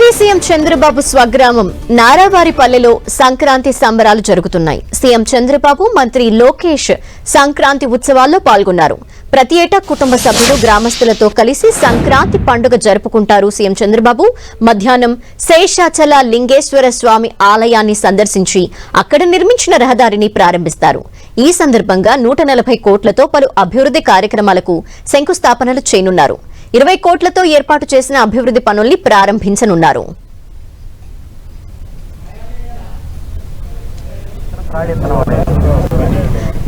AP CM Chandrababu స్వగ్రామం నారావారిపల్లెలో సంక్రాంతి సంబరాలు జరుగుతున్నాయి. సీఎం చంద్రబాబు, మంత్రి లోకేష్ సంక్రాంతి ఉత్సవాల్లో పాల్గొన్నారు. ప్రతి ఏటా కుటుంబ సభ్యులు గ్రామస్తులతో కలిసి సంక్రాంతి పండుగ జరుపుకుంటారు. సీఎం చంద్రబాబు మధ్యాహ్నం శేషాచల లింగేశ్వర స్వామి ఆలయాన్ని సందర్శించి అక్కడ నిర్మించిన రహదారిని ప్రారంభిస్తారు. ఈ సందర్భంగా 140 కోట్లతో పలు అభివృద్ధి కార్యక్రమాలకు శంకుస్థాపనలు చేయనున్నారు. 20 కోట్లతో ఏర్పాటు చేసిన అభివృద్ధి పనుల్ని ప్రారంభించనున్నారు.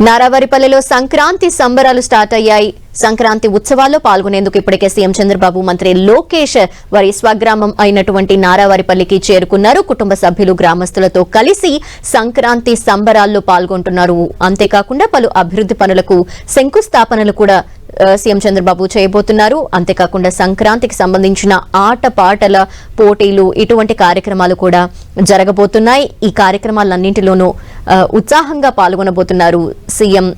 నారావారిపల్లెలో సంక్రాంతి సంబరాలు స్టార్ట్ అయ్యాయి. సంక్రాంతి ఉత్సవాల్లో పాల్గొనేందుకు ఇప్పటికే సీఎం చంద్రబాబు, మంత్రి లోకేష్ వారి స్వగ్రామం అయినటువంటి నారావారిపల్లికి చేరుకున్నారు. కుటుంబ సభ్యులు గ్రామస్తులతో కలిసి సంక్రాంతి సంబరాల్లో పాల్గొంటున్నారు. అంతేకాకుండా పలు అభివృద్ధి పనులకు శంకుస్థాపనలు కూడా సీఎం చంద్రబాబు చేయబోతున్నారు. అంతేకాకుండా సంక్రాంతికి సంబంధించిన ఆట పాటల పోటీలు, ఇటువంటి కార్యక్రమాలు కూడా జరగబోతున్నాయి. ఈ కార్యక్రమాలన్నింటిలోనూ ఉత్సాహంగా పాల్గొనబోతున్నారు సీఎం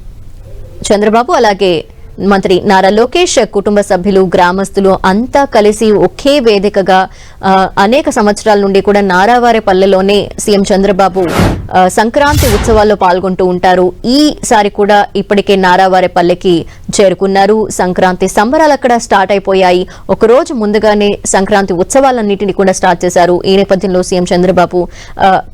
చంద్రబాబు, అలాగే మంత్రి నారా లోకేష్. కుటుంబ సభ్యులు, గ్రామస్తులు అంతా కలిసి ఒకే వేదికగా అనేక సంవత్సరాల నుండి కూడా నారావారిపల్లెలోనే సీఎం చంద్రబాబు సంక్రాంతి ఉత్సవాల్లో పాల్గొంటూ ఉంటారు. ఈసారి కూడా ఇప్పటికే నారావారిపల్లెకి చేరుకున్నారు. సంక్రాంతి సంబరాలు అక్కడ స్టార్ట్ అయిపోయాయి. ఒక రోజు ముందుగానే సంక్రాంతి ఉత్సవాలన్నింటినీ కూడా స్టార్ట్ చేశారు. ఈ నేపథ్యంలో సీఎం చంద్రబాబు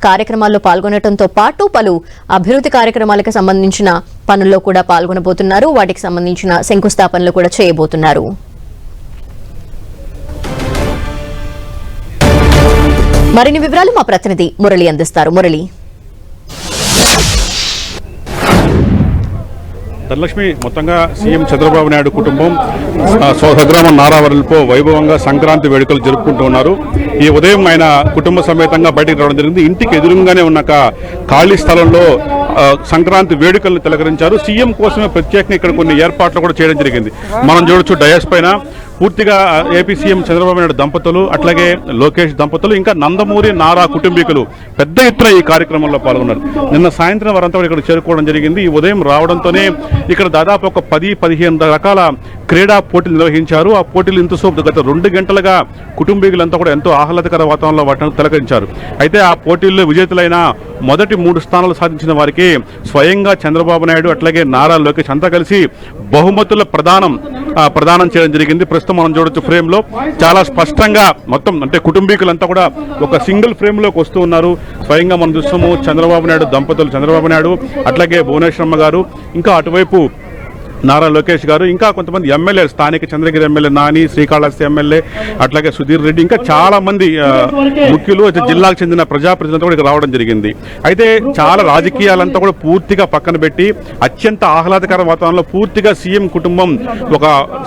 కార్యక్రమాల్లో పాల్గొనడంతో పాటు పలు అభివృద్ధి కార్యక్రమాలకు సంబంధించిన పనుల్లో కూడా పాల్గొనబోతున్నారు. వాటికి సంబంధించిన శంకుస్థాపనలు కూడా చేయబోతున్నారు. మరిన్ని వివరాలు మా ప్రతినిధి మురళి అందిస్తారు. మురళి. ధనలక్ష్మి, మొత్తంగా సీఎం చంద్రబాబు నాయుడు కుటుంబం స్వగ్రామం నారావారిలో వైభవంగా సంక్రాంతి వేడుకలు జరుపుకుంటూ ఉన్నారు. ఈ ఉదయం ఆయన కుటుంబ సమేతంగా బయటకు రావడం జరిగింది. ఇంటికి ఎదురుగానే ఉన్న ఖాళీ స్థలంలో సంక్రాంతి వేడుకలను తిలకరించారు. సీఎం కోసమే ప్రత్యేకంగా ఇక్కడ కొన్ని ఏర్పాట్లు కూడా చేయడం జరిగింది. మనం చూడొచ్చు డయాస్ పైన పూర్తిగా ఏపీ సీఎం చంద్రబాబు నాయుడు దంపతులు, అట్లాగే లోకేష్ దంపతులు, ఇంకా నందమూరి నారా కుటుంబీకులు పెద్ద ఎత్తున ఈ కార్యక్రమంలో పాల్గొన్నారు. నిన్న సాయంత్రం వారంతా కూడా ఇక్కడ చేరుకోవడం జరిగింది. ఈ ఉదయం రావడంతోనే ఇక్కడ దాదాపు ఒక 10-15 రకాల క్రీడా పోటీలు నిర్వహించారు. ఆ పోటీలు ఇంతసేపు గత 2 గంటలుగా కుటుంబీకులంతా కూడా ఎంతో ఆహ్లాదకర వాతావరణంలో వాటిని తిలకరించారు. అయితే ఆ పోటీల్లో విజేతలైన మొదటి 3 స్థానాలు సాధించిన వారికి స్వయంగా చంద్రబాబు నాయుడు, అట్లాగే నారా లోకేష్ అంతా కలిసి బహుమతుల ప్రదానం చేయడం జరిగింది. ప్రస్తుతం మనం చూడొచ్చు ఫ్రేమ్ లో చాలా స్పష్టంగా మొత్తం అంటే కుటుంబీకులంతా కూడా ఒక సింగిల్ ఫ్రేమ్ లోకి వస్తూ ఉన్నారు. స్వయంగా మనం చూస్తాము చంద్రబాబు నాయుడు దంపతులు, చంద్రబాబు నాయుడు, అట్లాగే భువనేశ్వరమ్మ గారు, ఇంకా అటువైపు నారా లోకేష్ గారు, ఇంకా కొంతమంది ఎమ్మెల్యేలు, స్థానిక చంద్రగిరి ఎమ్మెల్యే నాని, శ్రీకాళహస్తి ఎమ్మెల్యే, అట్లాగే సుధీర్ రెడ్డి, ఇంకా చాలా మంది ముఖ్యులు, జిల్లాకు చెందిన ప్రజాప్రతినిధులు కూడా ఇక్కడ రావడం జరిగింది. అయితే చాలా రాజకీయాలంతా కూడా పూర్తిగా పక్కన పెట్టి అత్యంత ఆహ్లాదకర వాతావరణంలో పూర్తిగా సీఎం కుటుంబం ఒక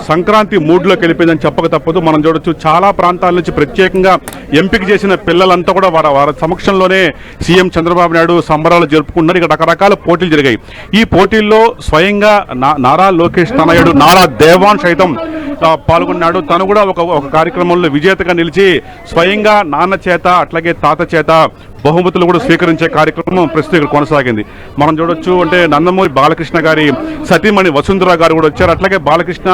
సంక్రాంతి మూడ్లోకి వెళ్ళిపోయిందని చెప్పక తప్పదు. మనం చూడొచ్చు చాలా ప్రాంతాల నుంచి ప్రత్యేకంగా ఎంపిక చేసిన పిల్లలంతా కూడా వారి సమక్షంలోనే సీఎం చంద్రబాబు నాయుడు సంబరాలు జరుపుకున్నారు. ఇక్కడ రకరకాల పోటీలు జరిగాయి. ఈ పోటీల్లో స్వయంగా నారా లోకేష్ తనయుడు నారా దేవాన్ సైతం పాల్గొన్నాడు. తను కూడా ఒక కార్యక్రమంలో విజేతగా నిలిచి స్వయంగా నాన్న చేత, అట్లాగే తాత చేత బహుమతులు కూడా స్వీకరించే కార్యక్రమం ప్రస్తుతం ఇక్కడ కొనసాగింది. మనం చూడొచ్చు అంటే నందమూరి బాలకృష్ణ గారి సతీమణి వసుంధర గారు కూడా వచ్చారు. అట్లాగే బాలకృష్ణ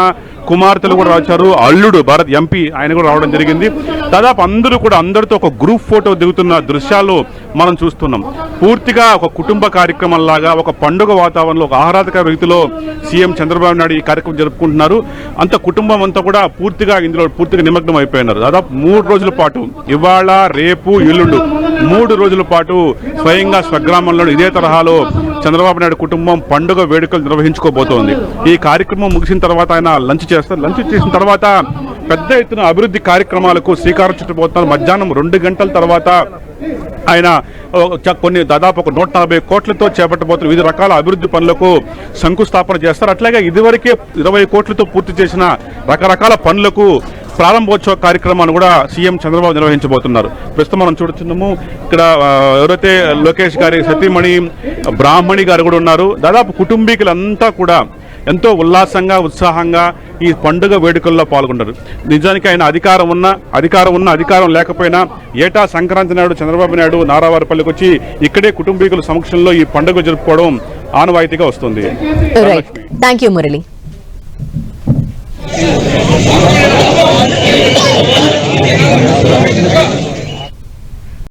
కుమార్తెలు కూడా వచ్చారు. అల్లుడు భారత్ ఎంపీ ఆయన కూడా రావడం జరిగింది. దాదాపు అందరూ కూడా అందరితో ఒక గ్రూప్ ఫోటో దిగుతున్న దృశ్యాలు మనం చూస్తున్నాం. పూర్తిగా ఒక కుటుంబ కార్యక్రమం లాగా, ఒక పండుగ వాతావరణంలో, ఒక ఆహ్లాదకర రీతిలో సీఎం చంద్రబాబు నాయుడు ఈ కార్యక్రమం జరుపుకుంటున్నారు. అంత కుటుంబం అంతా కూడా పూర్తిగా ఇందులో నిమగ్నం అయిపోయినారు. దాదాపు 3 రోజుల పాటు, ఇవాళ, రేపు, ఎల్లుండు 3 రోజుల పాటు స్వయంగా స్వగ్రామంలో ఇదే తరహాలో చంద్రబాబు నాయుడు కుటుంబం పండుగ వేడుకలు నిర్వహించుకోబోతోంది. ఈ కార్యక్రమం ముగిసిన తర్వాత ఆయన లంచ్ చేస్తారు. లంచ్ చేసిన తర్వాత పెద్ద ఎత్తున అభివృద్ధి కార్యక్రమాలకు శ్రీకారం చుట్టబోతున్నారు. మధ్యాహ్నం 2 గంటల తర్వాత ఆయన దాదాపు ఒక 140 కోట్లతో చేపట్టబోతున్న వివిధ రకాల అభివృద్ధి పనులకు శంకుస్థాపన చేస్తారు. అట్లాగే ఇదివరకే 20 కోట్లతో పూర్తి చేసిన రకరకాల పనులకు ప్రారంభోత్సవ కార్యక్రమాన్ని కూడా సీఎం చంద్రబాబు నిర్వహించబోతున్నారు. ప్రస్తుతం మనం చూడుతున్నాము ఇక్కడ ఎవరైతే లోకేష్ గారి సతీమణి బ్రాహ్మణి గారు కూడా ఉన్నారు. దాదాపు కుటుంబీకులంతా కూడా ఎంతో ఉల్లాసంగా, ఉత్సాహంగా ఈ పండుగ వేడుకల్లో పాల్గొన్నారు. నిజానికి ఆయన అధికారం లేకపోయినా ఏటా సంక్రాంతి నాడు చంద్రబాబు నాయుడు నారావారిపల్లికి వచ్చి ఇక్కడే కుటుంబీకుల సమక్షంలో ఈ పండుగ జరుపుకోవడం ఆనవాయితీగా వస్తుంది. థాంక్యూ మురళి.